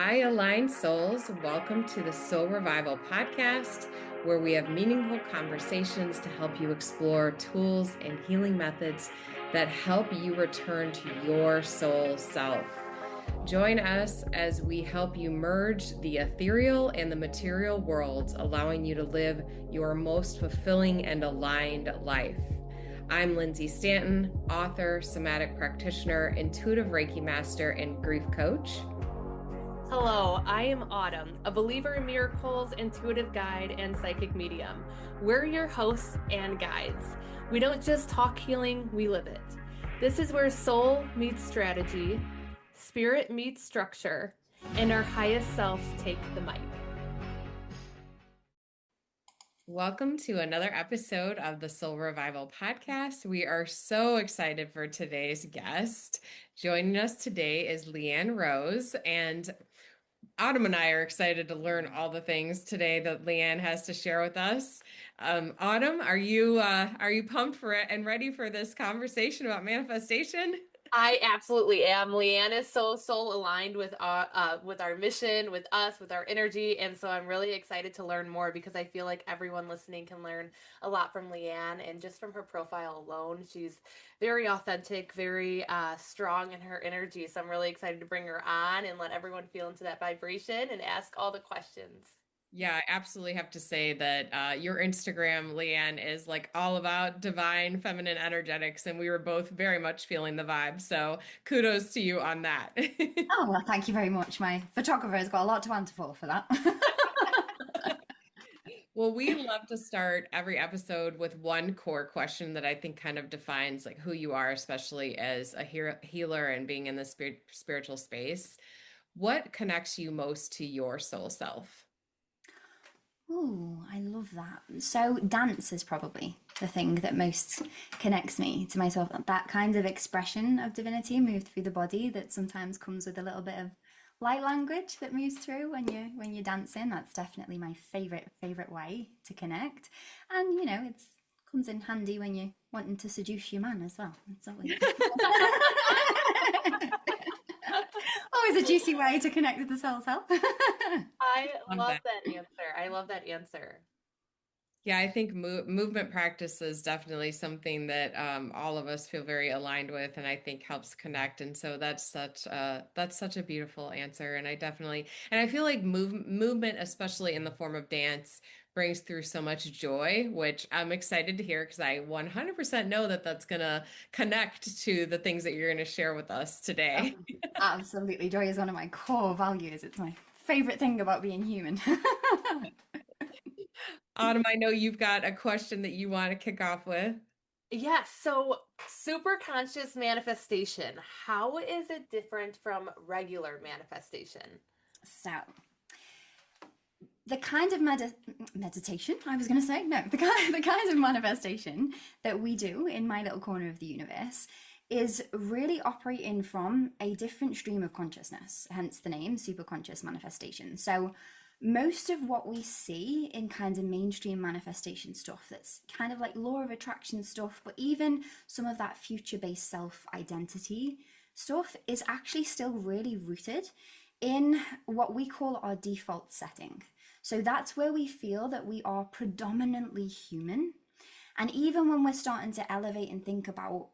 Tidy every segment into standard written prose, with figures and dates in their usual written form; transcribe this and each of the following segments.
Hi, aligned souls. Welcome to the Soul Revival podcast, where we have meaningful conversations to help you explore tools and healing methods that help you return to your soul self. Join us as we help you merge the ethereal and the material worlds, allowing you to live your most fulfilling and aligned life. I'm Lindsay Stanton, author, somatic practitioner, intuitive Reiki master, and grief coach. Hello, I am Autumn, a believer in miracles, intuitive guide, and psychic medium. We're your hosts and guides. We don't just talk healing, we live it. This is where soul meets strategy, spirit meets structure, and our highest selves take the mic. Welcome to another episode of the Soul Revival podcast. We are so excited for today's guest. Joining us today is Leanne Rose, and Autumn and I are excited to learn all the things today that Leanne has to share with us. Autumn, are you pumped for it and ready for this conversation about manifestation? I absolutely am. Leanne is so soul aligned with our mission, with us, with our energy, and so I'm really excited to learn more because I feel like everyone listening can learn a lot from Leanne, and just from her profile alone, she's very authentic, very strong in her energy. So I'm really excited to bring her on and let everyone feel into that vibration and ask all the questions. Yeah, I absolutely have to say that your Instagram, Leanne, is like all about divine feminine energetics, and we were both very much feeling the vibe. So kudos to you on that. Oh, well, thank you very much. My photographer has got a lot to answer for that. Well, we love to start every episode with one core question that I think kind of defines like who you are, especially as a healer and being in the spiritual space. What connects you most to your soul self? Oh, I love that. So, dance is probably the thing that most connects me to myself. That kind of expression of divinity moved through the body that sometimes comes with a little bit of light language that moves through when you're dancing. That's definitely my favorite way to connect. And it's comes in handy when you're wanting to seduce your man as well. It's always always a juicy way to connect with the soul self. I love that answer. I love that answer. Yeah, I think movement practice is definitely something that all of us feel very aligned with, and I think helps connect. And so that's such a beautiful answer. And I feel like movement, especially in the form of dance, brings through so much joy, which I'm excited to hear because I 100% know that that's gonna connect to the things that you're gonna share with us today. Absolutely. Joy is one of my core values. It's my favorite thing about being human. Autumn, I know you've got a question that you want to kick off with. Yes, so superconscious manifestation, how is it different from regular manifestation? So, the kind of meditation, I was going to say, no, the kind of manifestation that we do in my little corner of the universe is really operating from a different stream of consciousness, hence the name superconscious manifestation. So, most of what we see in kind of mainstream manifestation stuff that's kind of like law of attraction stuff, but even some of that future-based self-identity stuff is actually still really rooted in what we call our default setting. So that's where we feel that we are predominantly human. And even when we're starting to elevate and think about,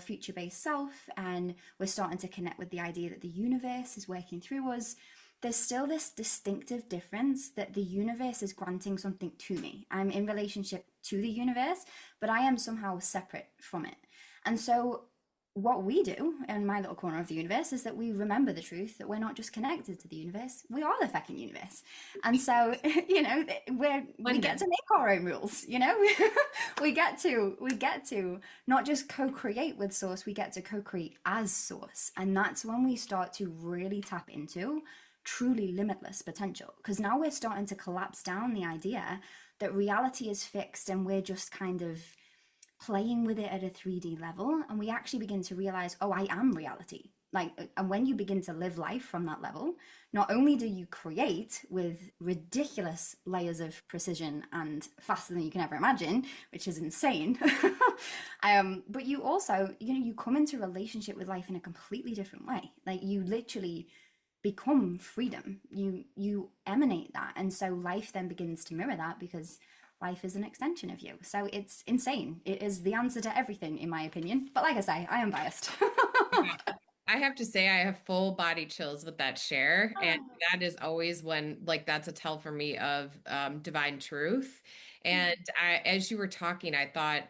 future-based self, and we're starting to connect with the idea that the universe is working through us, there's still this distinctive difference that the universe is granting something to me. I'm in relationship to the universe, but I am somehow separate from it. And so what we do in my little corner of the universe is that we remember the truth that we're not just connected to the universe, we are the fucking universe. And so, we get to make our own rules, we get to not just co-create with source, we get to co-create as source. And that's when we start to really tap into truly limitless potential, because now we're starting to collapse down the idea that reality is fixed and we're just kind of playing with it at a 3D level, and we actually begin to realize, oh, I am reality. And when you begin to live life from that level, not only do you create with ridiculous layers of precision and faster than you can ever imagine, which is insane, but you also, you come into relationship with life in a completely different way. Like, you literally become freedom. You emanate that, and so life then begins to mirror that, because life is an extension of you. So it's insane. It is the answer to everything, in my opinion. But like I say, I am biased. I have to say, I have full body chills with that share. And that is always when, like, that's a tell for me of divine truth. And as you were talking, I thought,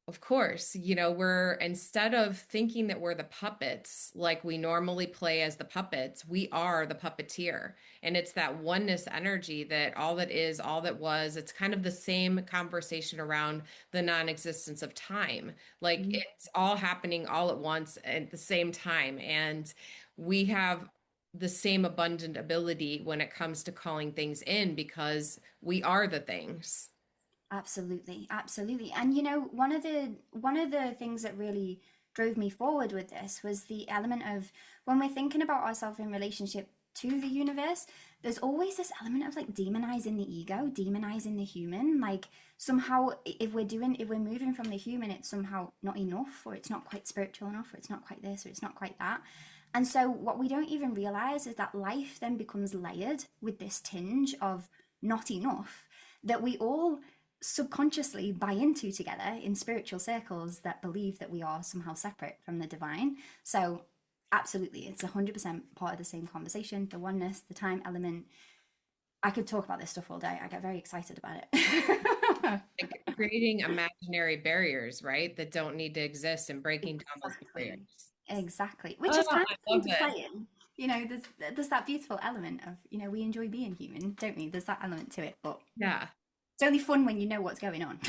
of course, we're instead of thinking that we're the puppets like we normally play as the puppets, we are the puppeteer. And it's that oneness energy that all that is, all that was. It's kind of the same conversation around the non-existence of time. Like it's all happening all at once at the same time. And we have the same abundant ability when it comes to calling things in because we are the things. Absolutely, absolutely. And one of the things that really drove me forward with this was the element of, when we're thinking about ourselves in relationship to the universe, there's always this element of like demonizing the ego, demonizing the human. Like somehow if we're moving from the human, it's somehow not enough, or it's not quite spiritual enough, or it's not quite this, or it's not quite that. And so what we don't even realize is that life then becomes layered with this tinge of not enough, that we all subconsciously buy into together in spiritual circles that believe that we are somehow separate from the divine. So absolutely, it's 100% part of the same conversation, the oneness, the time element. I could talk about this stuff all day. I get very excited about it. Like creating imaginary barriers, right? That don't need to exist, and breaking down those Exactly. barriers. Exactly. Which Oh, is kind I of fun love to it. play in. There's that beautiful element of, we enjoy being human, don't we? There's that element to it, but Yeah. it's only fun when you know what's going on.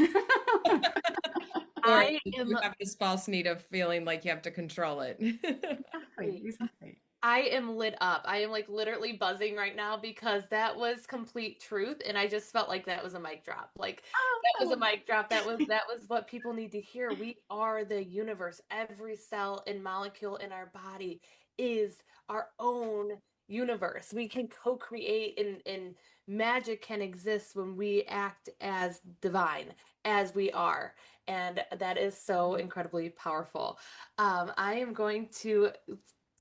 Or I you am have this false need of feeling like you have to control it. Exactly, exactly. I am lit up. I am like literally buzzing right now because that was complete truth, and I just felt like that was a mic drop. Like that was a Oh, mic drop. That was what people need to hear. We are the universe. Every cell and molecule in our body is our own universe. We can co-create, and magic can exist when we act as divine, as we are. And that is so incredibly powerful. I am going to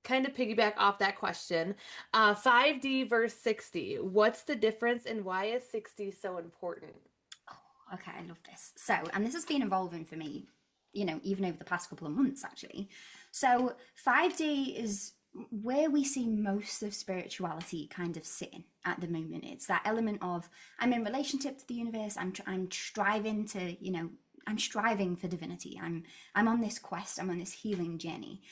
kind of piggyback off that question. 5D versus 60. What's the difference, and why is 60 so important? okay, I love this. So, and this has been evolving for me, even over the past couple of months, actually. So, 5D is where we see most of spirituality kind of sitting at the moment. It's that element of, I'm in relationship to the universe. I'm striving to, I'm striving for divinity. I'm on this quest. I'm on this healing journey.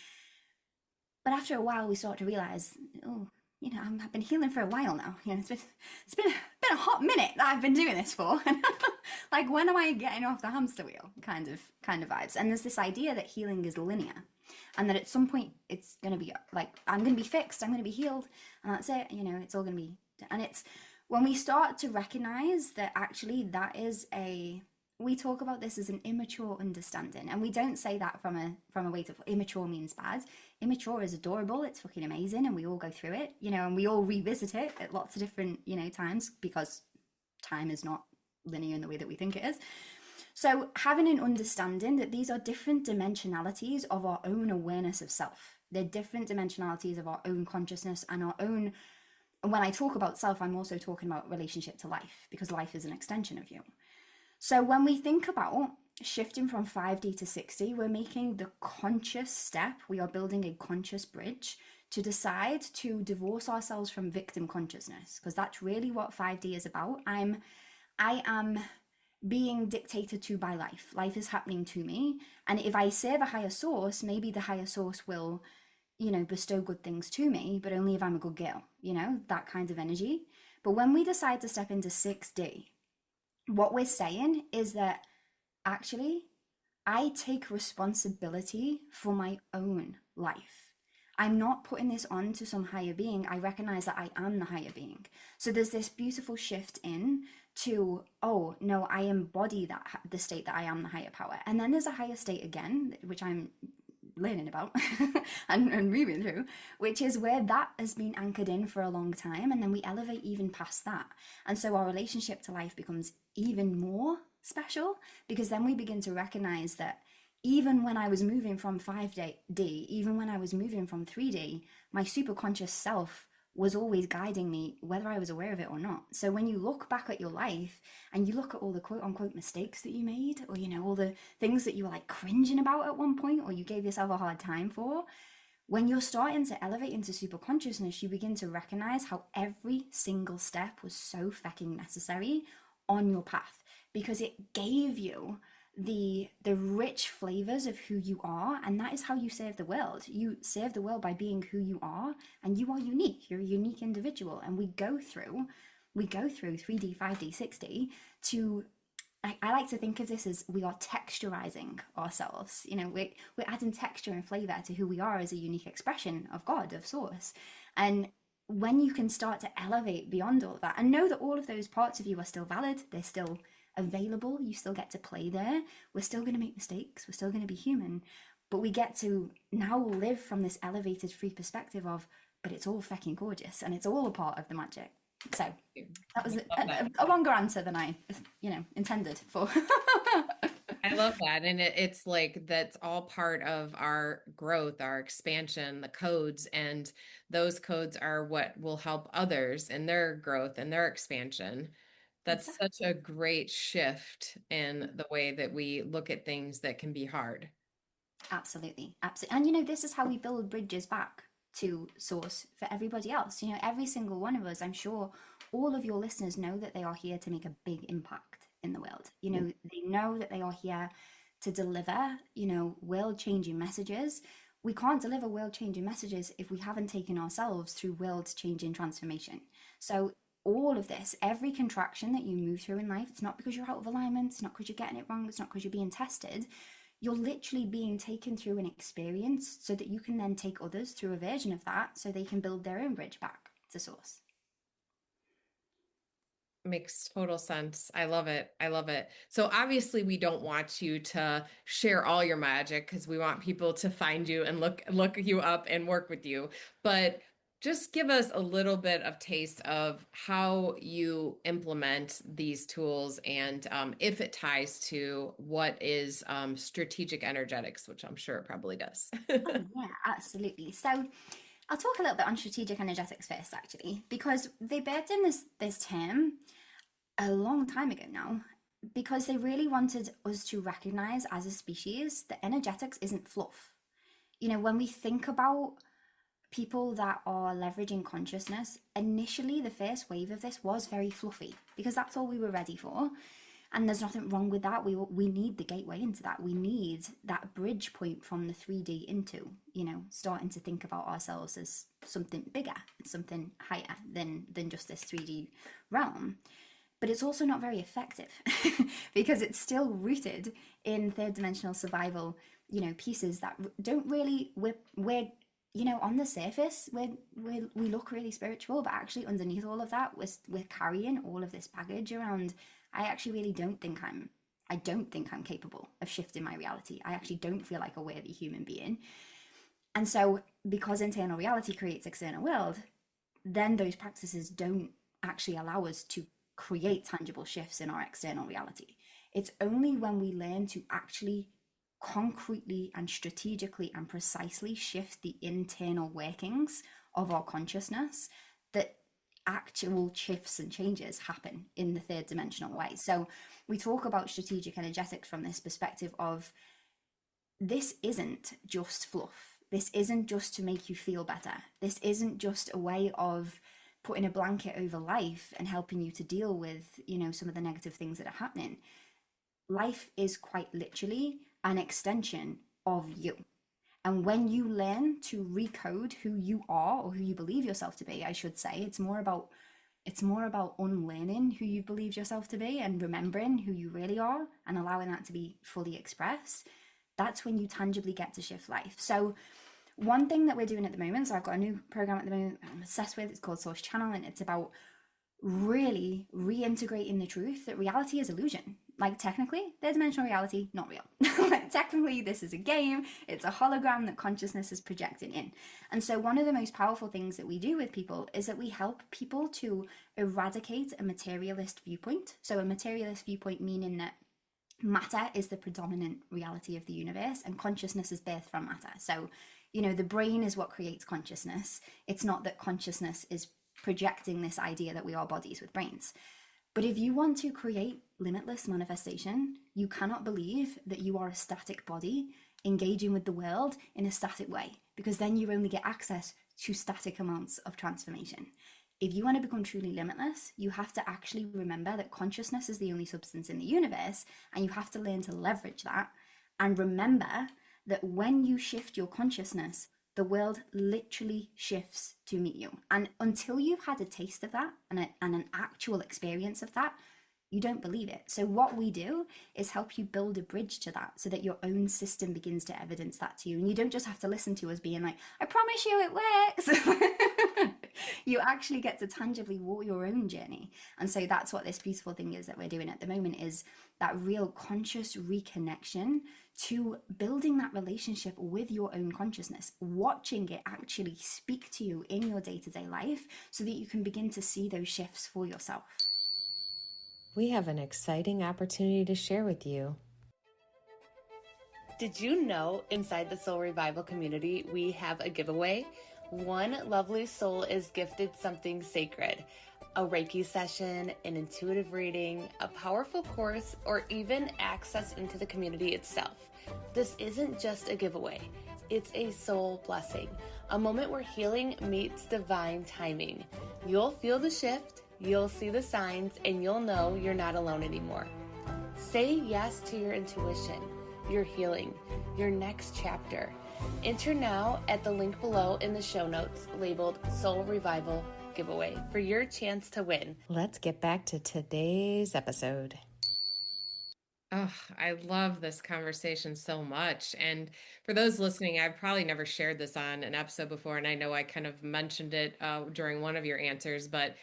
But after a while, we start to realize, oh, I've been healing for a while now. It's been a hot minute that I've been doing this for. Like, when am I getting off the hamster wheel? Kind of vibes. And there's this idea that healing is linear, and that at some point it's going to be like, I'm going to be fixed, I'm going to be healed, and that's it. It's all going to be. And it's when we start to recognize that actually that is we talk about this as an immature understanding, and we don't say that from a way of immature means bad. Immature is adorable, it's fucking amazing, and we all go through it, and we all revisit it at lots of different times, because time is not linear in the way that we think it is. So having an understanding that these are different dimensionalities of our own awareness of self, they're different dimensionalities of our own consciousness and our own. And when I talk about self, I'm also talking about relationship to life, because life is an extension of you. So when we think about shifting from 5D to 60, we're making the conscious step. We are building a conscious bridge to decide to divorce ourselves from victim consciousness, because that's really what 5D is about. I am being dictated to by life. Life is happening to me. And if I serve a higher source, maybe the higher source will, bestow good things to me, but only if I'm a good girl, that kind of energy. But when we decide to step into 6D, what we're saying is that actually I take responsibility for my own life. I'm not putting this on to some higher being. I recognize that I am the higher being. So there's this beautiful shift in to, oh no, I embody the state that I am the higher power. And then there's a higher state again, which I'm learning about and moving through, which is where that has been anchored in for a long time, and then we elevate even past that. And so our relationship to life becomes even more special, because then we begin to recognize that even when I was moving from 5D, even when I was moving from 3D, my superconscious self was always guiding me, whether I was aware of it or not. So when you look back at your life and you look at all the quote unquote mistakes that you made, or, you know, all the things that you were like cringing about at one point, or you gave yourself a hard time for, when you're starting to elevate into super consciousness, you begin to recognize how every single step was so fucking necessary on your path, because it gave you the rich flavors of who you are. And that is how you serve the world. You serve the world by being who you are, and you are unique. You're a unique individual. And we go through 3D, 5D, 6D to, I like to think of this as we are texturizing ourselves. You know, we're adding texture and flavor to who we are as a unique expression of God, of Source. And when you can start to elevate beyond all of that and know that all of those parts of you are still valid, they're still available, you still get to play there. We're still going to make mistakes. We're still going to be human. But we get to now live from this elevated, free perspective of, but it's all fucking gorgeous and it's all a part of the magic. So that was a longer answer than I, you know, intended for. I love that. And it's like, that's all part of our growth, our expansion, the codes, and those codes are what will help others in their growth and their expansion. That's such a great shift in the way that we look at things that can be hard. Absolutely. Absolutely. And, you know, this is how we build bridges back to Source for everybody else. You know, every single one of us, I'm sure all of your listeners know that they are here to make a big impact in the world. You know, they know that they are here to deliver, you know, world-changing messages. We can't deliver world-changing messages if we haven't taken ourselves through world-changing transformation. So all of this, every contraction that you move through in life, it's not because you're out of alignment, it's not because you're getting it wrong, it's not because you're being tested. You're literally being taken through an experience so that you can then take others through a version of that so they can build their own bridge back to Source. Makes total sense. I love it. I love it. So obviously we don't want you to share all your magic because we want people to find you and look you up and work with you. But just give us a little bit of taste of how you implement these tools and if it ties to what is strategic energetics, which I'm sure it probably does. Oh, yeah, absolutely. So I'll talk a little bit on strategic energetics first, actually, because they birthed in this term a long time ago now, because they really wanted us to recognize as a species that energetics isn't fluff. You know, when we think about people that are leveraging consciousness, initially the first wave of this was very fluffy because that's all we were ready for. And there's nothing wrong with that. We need the gateway into that. We need that bridge point from the 3D into, you know, starting to think about ourselves as something bigger, something higher than just this 3D realm. But it's also not very effective because it's still rooted in third dimensional survival, you know, pieces that don't really, we're you know, on the surface, we look really spiritual, but actually underneath all of that, we're carrying all of this baggage around. I actually really don't think I'm capable of shifting my reality. I actually don't feel like a worthy human being. And so because internal reality creates external world, then those practices don't actually allow us to create tangible shifts in our external reality. It's only when we learn to actually concretely and strategically and precisely shift the internal workings of our consciousness that actual shifts and changes happen in the third dimensional way. So we talk about strategic energetics from this perspective of, this isn't just fluff. This isn't just to make you feel better. This isn't just a way of putting a blanket over life and helping you to deal with, you know, some of the negative things that are happening. Life is quite literally an extension of you. And when you learn to recode who you are, or who you believe yourself to be, I should say, it's more about unlearning who you believe yourself to be and remembering who you really are and allowing that to be fully expressed. That's when you tangibly get to shift life. So one thing that we're doing at the moment, so I've got a new program at the moment I'm obsessed with, it's called Source Channel, and it's about really reintegrating the truth that reality is illusion. Like, technically, third dimensional reality, not real. Like, technically, this is a game. It's a hologram that consciousness is projecting in. And so one of the most powerful things that we do with people is that we help people to eradicate a materialist viewpoint. So a materialist viewpoint meaning that matter is the predominant reality of the universe and consciousness is birthed from matter. So The brain is what creates consciousness. It's not that consciousness is projecting this idea that we are bodies with brains. But if you want to create limitless manifestation, you cannot believe that you are a static body engaging with the world in a static way, because then you only get access to static amounts of transformation. If you want to become truly limitless, you have to actually remember that consciousness is the only substance in the universe, and you have to learn to leverage that. And remember that when you shift your consciousness, the world literally shifts to meet you. And until you've had a taste of that and an actual experience of that, you don't believe it. So what we do is help you build a bridge to that so that your own system begins to evidence that to you. And you don't just have to listen to us being like, I promise you it works. You actually get to tangibly walk your own journey. And so that's what this beautiful thing is that we're doing at the moment, is that real conscious reconnection to building that relationship with your own consciousness, watching it actually speak to you in your day-to-day life so that you can begin to see those shifts for yourself. We have an exciting opportunity to share with you. Did you know inside the Soul Revival community, we have a giveaway? One lovely soul is gifted something sacred, a Reiki session, an intuitive reading, a powerful course, or even access into the community itself. This isn't just a giveaway. It's a soul blessing, a moment where healing meets divine timing. You'll feel the shift, you'll see the signs, and you'll know you're not alone anymore. Say yes to your intuition, your healing, your next chapter. Enter now at the link below in the show notes labeled Soul Revival Giveaway for your chance to win. Let's get back to today's episode. Oh, I love this conversation so much. And for those listening, I've probably never shared this on an episode before, and I know I kind of mentioned it during one of your answers, but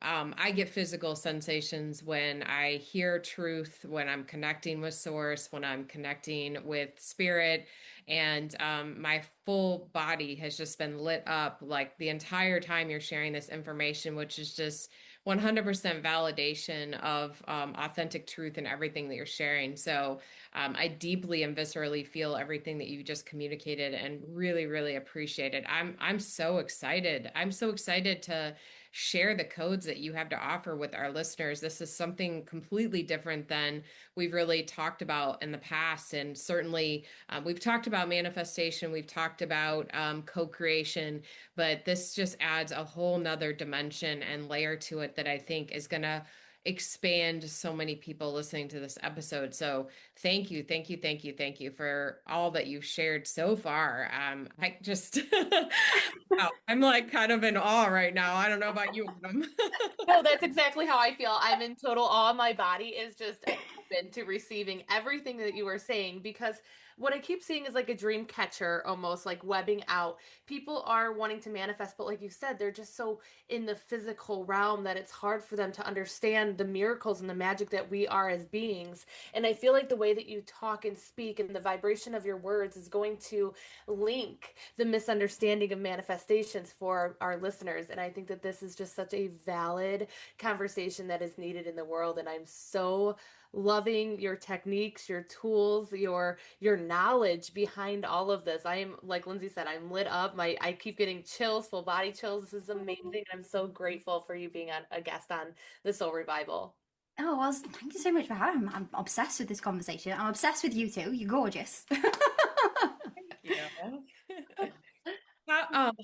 I get physical sensations when I hear truth, when I'm connecting with source, when I'm connecting with spirit, and my full body has just been lit up like the entire time you're sharing this information, which is just 100% validation of authentic truth in everything that you're sharing. So I deeply and viscerally feel everything that you just communicated and really, really appreciate it. I'm so excited. I'm so excited to share the codes that you have to offer with our listeners. This is something completely different than we've really talked about in the past. And certainly we've talked about manifestation, we've talked about co-creation, but this just adds a whole nother dimension and layer to it that I think is going to expand so many people listening to this episode. So thank you, thank you, thank you, thank you for all that you've shared so far. I just, wow, I'm like kind of in awe right now. I don't know about you, Autumn. No, that's exactly how I feel. I'm in total awe. My body is just open to receiving everything that you are saying, because what I keep seeing is like a dream catcher, almost like webbing out. People are wanting to manifest, but like you said, they're just so in the physical realm that it's hard for them to understand the miracles and the magic that we are as beings. And I feel like the way that you talk and speak and the vibration of your words is going to link the misunderstanding of manifestations for our listeners. And I think that this is just such a valid conversation that is needed in the world. And I'm so loving your techniques, your tools, your knowledge behind all of this. I am, like Lindsay said, I'm lit up. I keep getting chills, full body chills. This is amazing. I'm so grateful for you being a guest on the Soul Revival. Oh, well, thank you so much for having me. I'm obsessed with this conversation. I'm obsessed with you too. You're gorgeous. Thank you.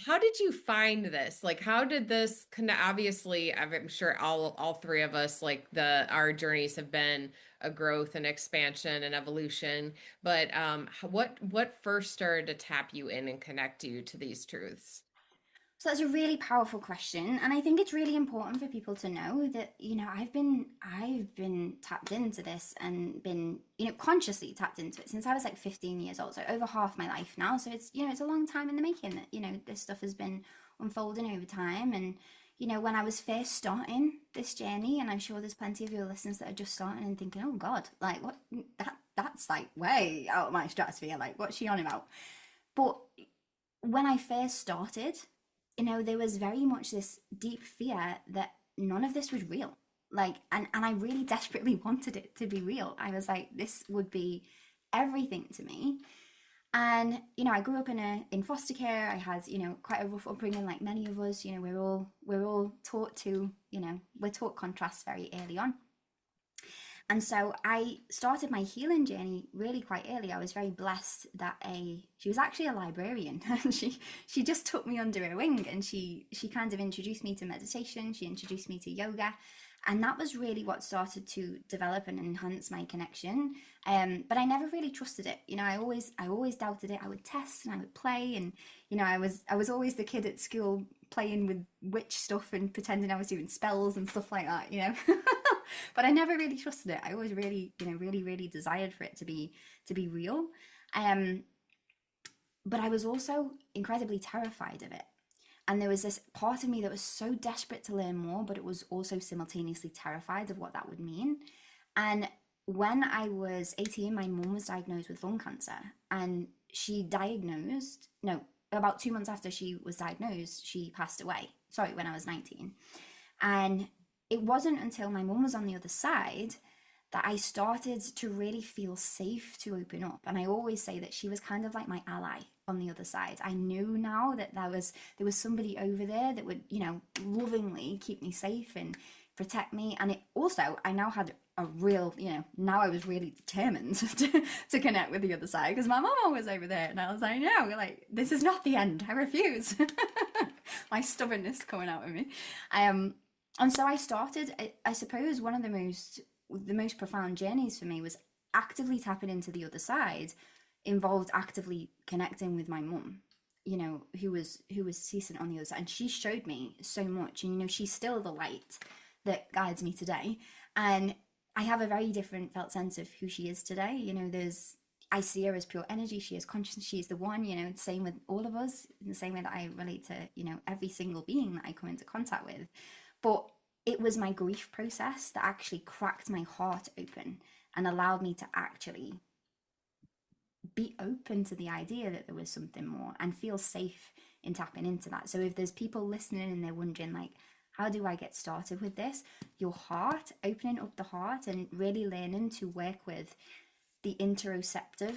How did you find this? Like, how did this connect? Obviously, I'm sure all three of us, like our journeys have been a growth and expansion and evolution. But what first started to tap you in and connect you to these truths? So that's a really powerful question, and I think it's really important for people to know that I've been tapped into this and been consciously tapped into it since I was like 15 years old, so over half my life now. So it's a long time in the making that this stuff has been unfolding over time. And when I was first starting this journey, and I'm sure there's plenty of your listeners that are just starting and thinking, oh God, like what, that's like way out of my stratosphere, like what's she on about? But when I first started, there was very much this deep fear that none of this was real. Like, and I really desperately wanted it to be real. I was like, this would be everything to me. And I grew up in foster care. I had quite a rough upbringing, like many of us. We're all taught to we're taught contrast very early on. And so I started my healing journey really quite early. I was very blessed that she was actually a librarian, and she just took me under her wing, and she kind of introduced me to meditation. She introduced me to yoga, and that was really what started to develop and enhance my connection. But I never really trusted it. I always doubted it. I would test and I would play, and I was always the kid at school playing with witch stuff and pretending I was doing spells and stuff like that. But I never really trusted it. I always really, really desired for it to be real. But I was also incredibly terrified of it. And there was this part of me that was so desperate to learn more, but it was also simultaneously terrified of what that would mean. And when I was 18, my mum was diagnosed with lung cancer, and about 2 months after she was diagnosed, she passed away. Sorry, when I was 19. And it wasn't until my mum was on the other side that I started to really feel safe to open up. And I always say that she was kind of like my ally on the other side. I knew now that there was somebody over there that would, lovingly keep me safe and protect me. And it also, I now had a real, now I was really determined to connect with the other side, because my mama was over there, and I was like, no, like, this is not the end. I refuse. My stubbornness coming out of me. And so I started, I suppose one of the most profound journeys for me was actively tapping into the other side, involved actively connecting with my mum, who was ceasing on the other side. And she showed me so much, and she's still the light that guides me today. And I have a very different felt sense of who she is today. I see her as pure energy. She is consciousness. She is the one, same with all of us, in the same way that I relate to, every single being that I come into contact with. But it was my grief process that actually cracked my heart open and allowed me to actually be open to the idea that there was something more and feel safe in tapping into that. So if there's people listening and they're wondering, like, how do I get started with this? Your heart, opening up the heart and really learning to work with the interoceptive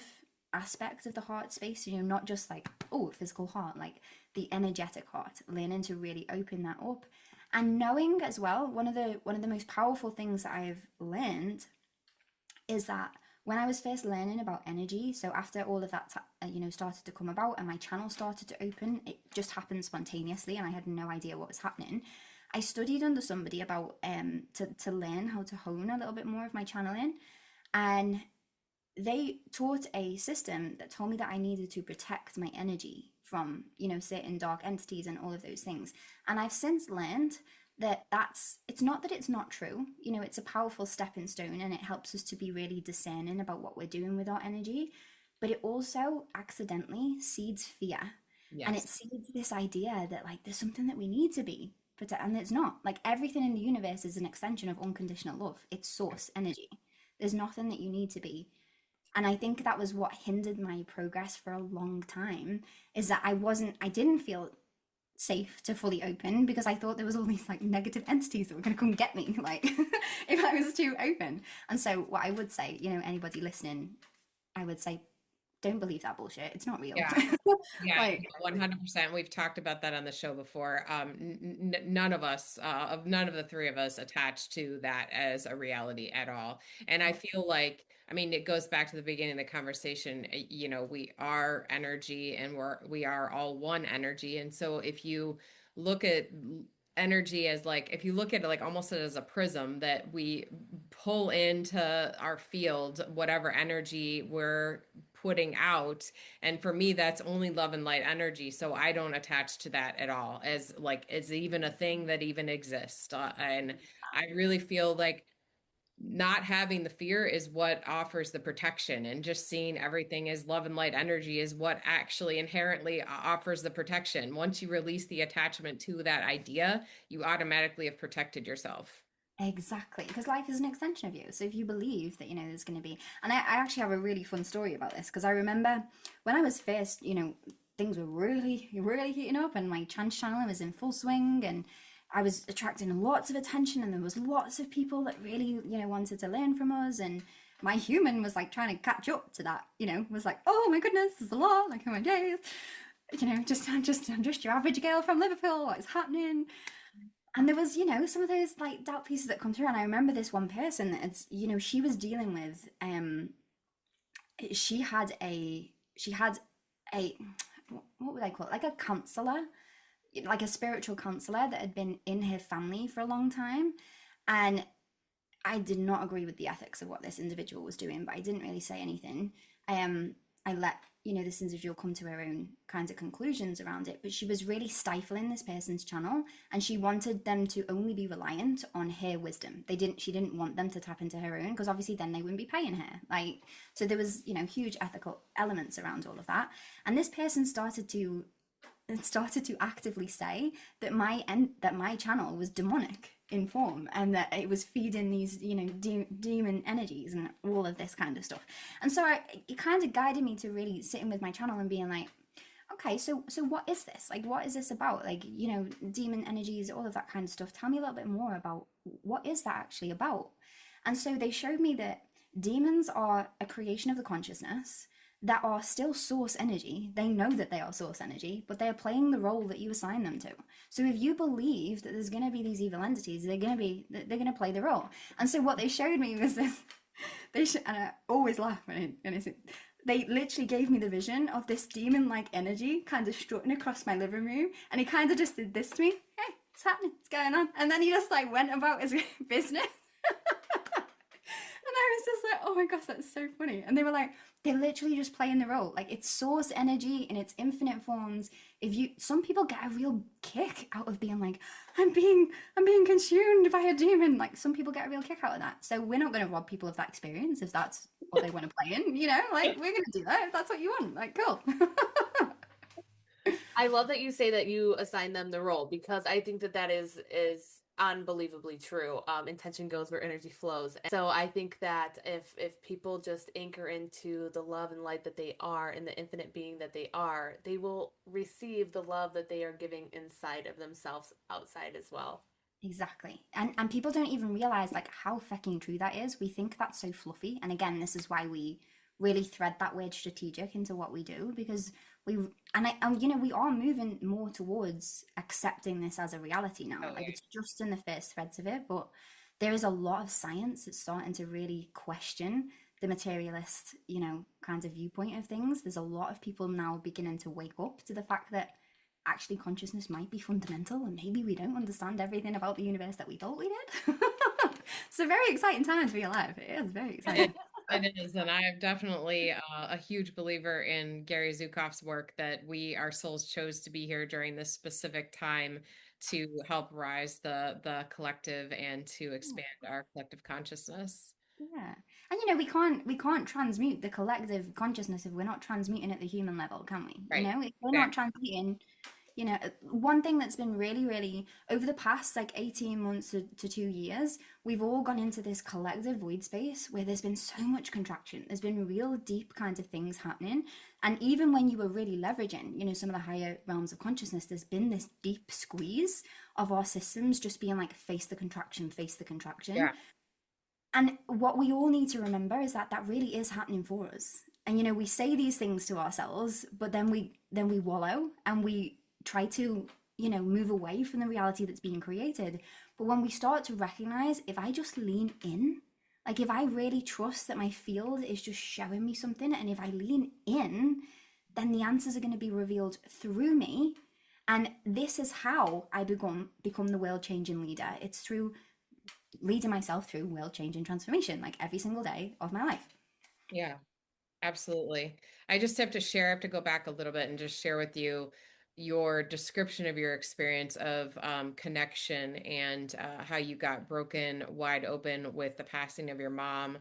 aspect of the heart space, not just like, physical heart, like the energetic heart, learning to really open that up. And knowing as well, one of the most powerful things that I've learned is that when I was first learning about energy, so after all of that, started to come about and my channel started to open, it just happened spontaneously and I had no idea what was happening. I studied under somebody about to learn how to hone a little bit more of my channeling, and they taught a system that told me that I needed to protect my energy from, certain dark entities and all of those things. And I've since learned that it's not that it's not true. It's a powerful stepping stone, and it helps us to be really discerning about what we're doing with our energy. But it also accidentally seeds fear. Yes. And it seeds this idea that, like, there's something that we need to be protect, and it's not. Like, everything in the universe is an extension of unconditional love. It's source energy. There's nothing that you need to be. And I think that was what hindered my progress for a long time, is that I didn't feel safe to fully open, because I thought there was all these like negative entities that were going to come get me, like if I was too open. And so what I would say, anybody listening, I would say, don't believe that bullshit. It's not real. Yeah, like, 100%. We've talked about that on the show before. None of the three of us attached to that as a reality at all. And I feel like, it goes back to the beginning of the conversation. We are energy, and we are all one energy. And so if you look at energy as if you look at it like almost as a prism that we pull into our field, whatever energy we're putting out. And for me, that's only love and light energy. So I don't attach to that at all as even a thing that even exists. And I really feel like not having the fear is what offers the protection, and just seeing everything as love and light energy is what actually inherently offers the protection. Once you release the attachment to that idea, you automatically have protected yourself. Exactly, because life is an extension of you. So if you believe that, there's going to be, and I actually have a really fun story about this, because I remember when I was first, things were really, really heating up, and my channeling was in full swing, and I was attracting lots of attention, and there was lots of people that really, wanted to learn from us. And my human was like trying to catch up to that, was like, oh my goodness, there's a lot, like, oh my days, I'm just your average girl from Liverpool, what is happening? And there was, some of those like doubt pieces that come through. And I remember this one person that it's, she was dealing with, she had a, what would I call it? Like a counselor, like a spiritual counselor that had been in her family for a long time. And I did not agree with the ethics of what this individual was doing, but I didn't really say anything. I let this individual come to her own kinds of conclusions around it, but she was really stifling this person's channel, and she wanted them to only be reliant on her wisdom. She didn't want them to tap into her own, because obviously then they wouldn't be paying her. Like, so there was huge ethical elements around all of that, and this person started to actively say that my channel was demonic in form, and that it was feeding these demon energies and all of this kind of stuff. And so it kind of guided me to really sitting with my channel and being like, okay, so what is this? Like, what is this about? Like, demon energies, all of that kind of stuff. Tell me a little bit more about what is that actually about. And so they showed me that demons are a creation of the consciousness that are still source energy. They know that they are source energy, but they're playing the role that you assign them to. So if you believe that there's going to be these evil entities, they're going to play the role. And so what they showed me was this. And I always laugh when I say, they literally gave me the vision of this demon-like energy kind of strutting across my living room, and he kind of just did this to me. Hey, it's happening, it's going on, and then he just like went about his business. And I was just like, oh my gosh, that's so funny. And they were like, they're literally just playing the role. Like, it's source energy in its infinite forms. Some people get a real kick out of being like, I'm being consumed by a demon. Like, some people get a real kick out of that. So we're not going to rob people of that experience if that's what they want to play in, like, we're going to do that if that's what you want. Like, cool. I love that you say that you assign them the role, because I think that is unbelievably true. Intention goes where energy flows. And so I think that if people just anchor into the love and light that they are, and the infinite being that they are, they will receive the love that they are giving inside of themselves outside as well. Exactly. And people don't even realize like how fucking true that is. We think that's so fluffy. And again, this is why we really thread that word strategic into what we do, because we are moving more towards accepting this as a reality now. Oh, Like, yeah. it's just in the first threads of it, but there is a lot of science that's starting to really question the materialist, kind of viewpoint of things. There's a lot of people now beginning to wake up to the fact that actually consciousness might be fundamental, and maybe we don't understand everything about the universe that we thought we did. It's a very exciting time to be alive. It is very exciting. It is, and I am definitely a huge believer in Gary Zukav's work, that our souls chose to be here during this specific time to help rise the collective and to expand our collective consciousness. Yeah. And we can't transmute the collective consciousness if we're not transmuting at the human level, can we? Right. If we're Yeah. not transmuting, one thing that's been really, really over the past like 18 months to 2 years, we've all gone into this collective void space where there's been so much contraction. There's been real deep kinds of things happening. And even when you were really leveraging, some of the higher realms of consciousness, there's been this deep squeeze of our systems just being like, face the contraction, face the contraction. Yeah. And what we all need to remember is that that really is happening for us. And we say these things to ourselves, but then we wallow and we try to move away from the reality that's being created. But when we start to recognize, if I just lean in, like if I really trust that my field is just showing me something, and if I lean in, then the answers are going to be revealed through me. And this is how I become the world changing leader. It's through leading myself through world changing transformation, like every single day of my life. Yeah, absolutely. I just have to go back a little bit and just share with you your description of your experience of connection, and how you got broken wide open with the passing of your mom.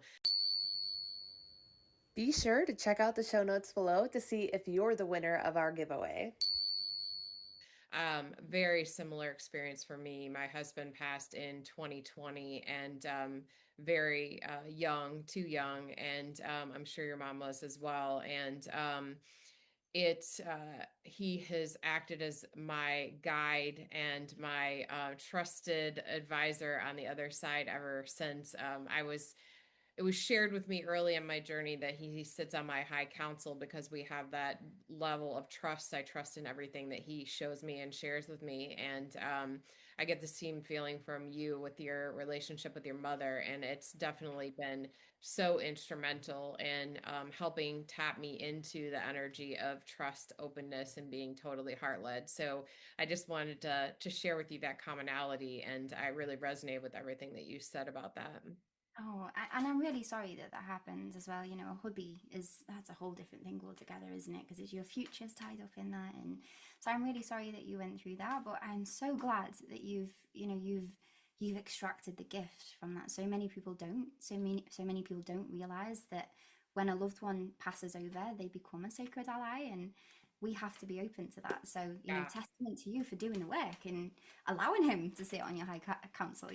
Be sure to check out the show notes below to see if you're the winner of our giveaway. Very similar experience for me. My husband passed in 2020, and very young, too young, and I'm sure your mom was as well. And he has acted as my guide and my trusted advisor on the other side ever since. I was it was shared with me early in my journey that he sits on my high council because we have that level of trust. I trust in everything that he shows me and shares with me. And I get the same feeling from you with your relationship with your mother. And it's definitely been so instrumental in helping tap me into the energy of trust, openness, and being totally heart-led. So I just wanted to share with you that commonality. And I really resonate with everything that you said about that. Oh, and I'm really sorry that that happened as well. You know, a hubby that's a whole different thing altogether, isn't it? Because it's your future's tied up in that, and so I'm really sorry that you went through that. But I'm so glad that you've extracted the gift from that. So many people don't. So many people don't realize that when a loved one passes over, they become a sacred ally, and we have to be open to that. So, Yeah. testament to you for doing the work and allowing him to sit on your high council.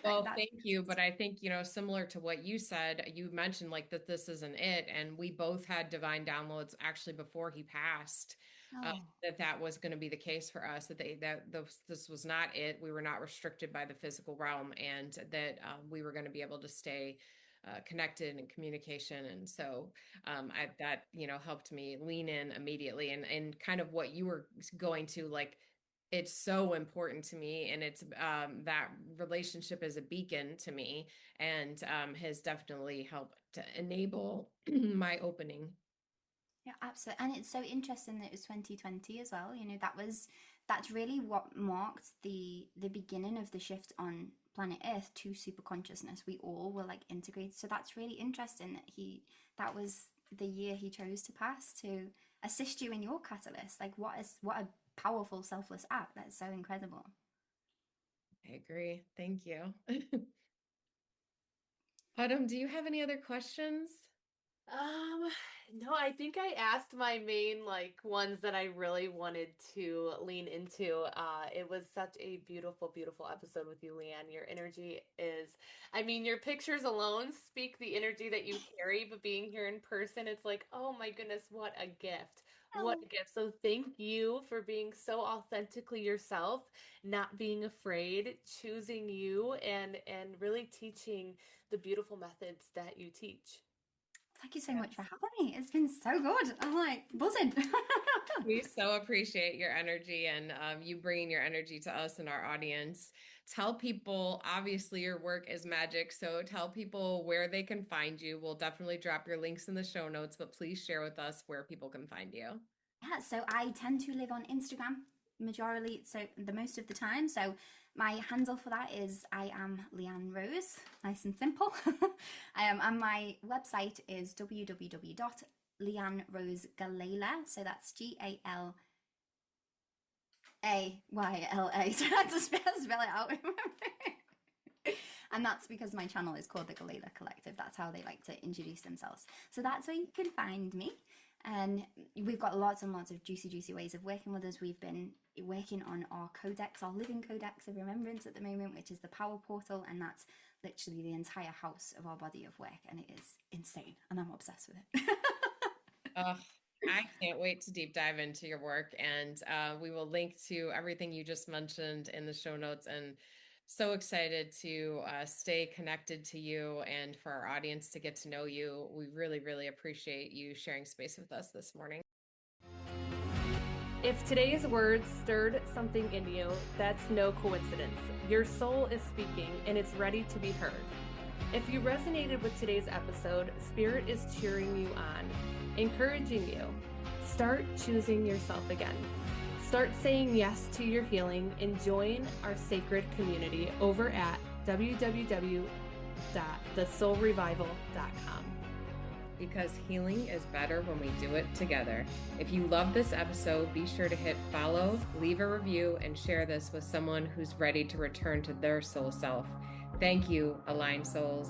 Well, That's thank you. But I think, similar to what you said, you mentioned like that this isn't it. And we both had divine downloads actually before he passed, oh. that was going to be the case for us, this was not it. We were not restricted by the physical realm, and that we were going to be able to stay connected and communication. And so that helped me lean in immediately, and kind of what you were going to, like, it's so important to me, and it's that relationship is a beacon to me, and has definitely helped to enable my opening. Yeah, absolutely. And it's so interesting that it was 2020 as well. That's really what marked the beginning of the shift on planet Earth to super consciousness. We all were like integrated. So that's really interesting that was the year he chose to pass to assist you in your catalyst. Like what a powerful selfless act. That's so incredible. I agree. Thank you. Autumn, do you have any other questions? Um, no, I think I asked my main like ones that I really wanted to lean into. It was such a beautiful, beautiful episode with you, Leanne. Your energy is, I mean, your pictures alone speak the energy that you carry, but being here in person, it's like, oh my goodness, what a gift. What Oh, a gift. So thank you for being so authentically yourself, not being afraid, choosing you and really teaching the beautiful methods that you teach. thank you so much for having me. It's been so good. I'm like buzzing. We so appreciate your energy, and you bringing your energy to us and our audience. Tell people, obviously, your work is magic. So tell people where they can find you. We'll definitely drop your links in the show notes, but please share with us where people can find you. Yeah, so I tend to live on Instagram majorly, so the most of the time. So my handle for that is I am Leanne Rose, nice and simple. And my website is www.leannerosegalela. So that's GALAYLA. So I had to spell it out. And that's because my channel is called the Galela Collective. That's how they like to introduce themselves. So that's where you can find me. And we've got lots and lots of juicy ways of working with us. We've been working on our codex, our living codex of remembrance at the moment, which is the power portal. And that's literally the entire house of our body of work. And it is insane. And I'm obsessed with it. I can't wait to deep dive into your work. And we will link to everything you just mentioned in the show notes. And so excited to stay connected to you and for our audience to get to know you. We really, really appreciate you sharing space with us this morning. If today's words stirred something in you, that's no coincidence. Your soul is speaking and it's ready to be heard. If you resonated with today's episode, Spirit is cheering you on, encouraging you. Start choosing yourself again. Start saying yes to your healing and join our sacred community over at www.thesoulrevival.com. Because healing is better when we do it together. If you love this episode, be sure to hit follow, leave a review, and share this with someone who's ready to return to their soul self. Thank you, Aligned Souls.